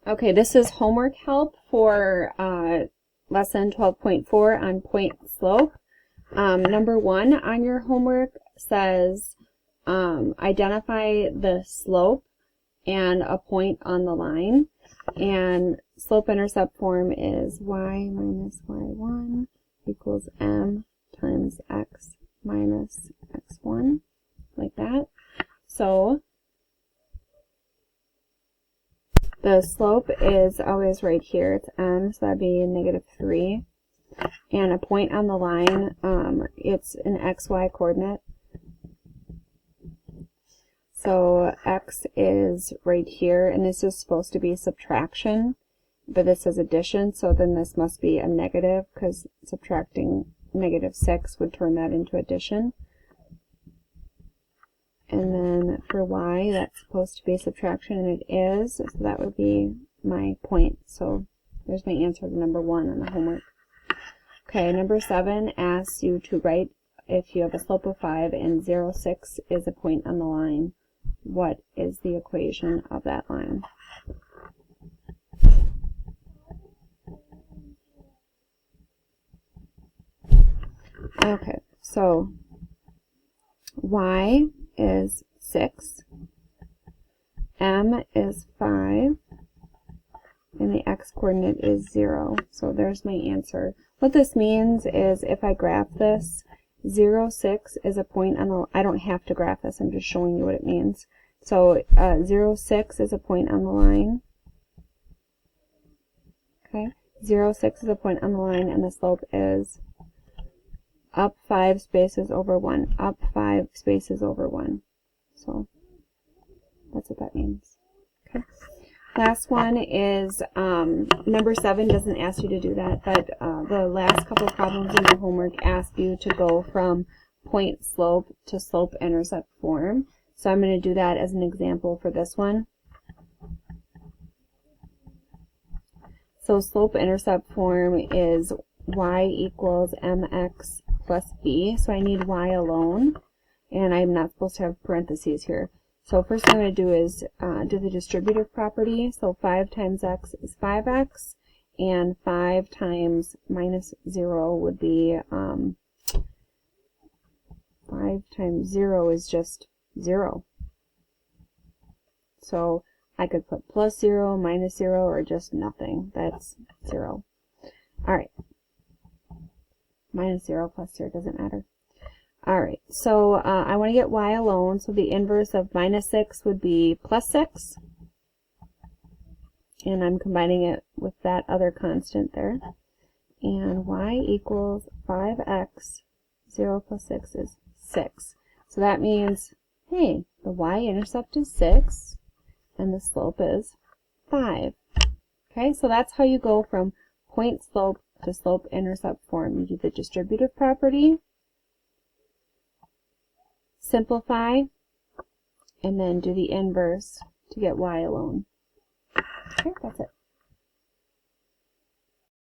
Okay, this is homework help for lesson 12.4 on point slope. Number 1 on your homework says identify the slope and a point on the line. And slope-intercept form is y minus y1 equals m times x minus x1, like that. So the slope is always right here. It's m, so that'd be -3. And a point on the line, it's an xy coordinate. So x is right here, and this is supposed to be subtraction, but this is addition, so then this must be a negative, because subtracting -6 would turn that into addition. And then for y, that's supposed to be subtraction, and it is, so that would be my point. So there's my answer to number 1 on the homework. Okay, number 7 asks you to write if you have a slope of 5 and 0, 6 is a point on the line. What is the equation of that line? Okay, so y is 6, m is 5, and the x-coordinate is 0. So there's my answer. What this means is if I graph this, 0, 6 is a point on the, I don't have to graph this, I'm just showing you what it means. So 0, 6 is a point on the line. Okay, 0, 6 is a point on the line, and the slope is up 5 spaces over 1, up 5 spaces over 1. So that's what that means. Okay. Last one is number 7 doesn't ask you to do that, but the last couple of problems in your homework ask you to go from point slope to slope intercept form. So I'm going to do that as an example for this one. So slope intercept form is y equals mx plus b. So I need y alone, and I'm not supposed to have parentheses here. So first thing I'm going to do is do the distributive property. So 5 times x is 5x, and 5 times minus 0 would be 5 times 0 is just 0. So I could put plus 0, minus 0, or just nothing. That's 0. Alright. Minus 0, plus 0, doesn't matter. Alright, so I want to get y alone, so the inverse of minus 6 would be plus 6. And I'm combining it with that other constant there. And y equals 5x, 0 plus 6 is 6. So that means, hey, the y-intercept is 6, and the slope is 5. Okay, so that's how you go from point slope to slope-intercept form. You do the distributive property, simplify, and then do the inverse to get y alone. Okay, that's it.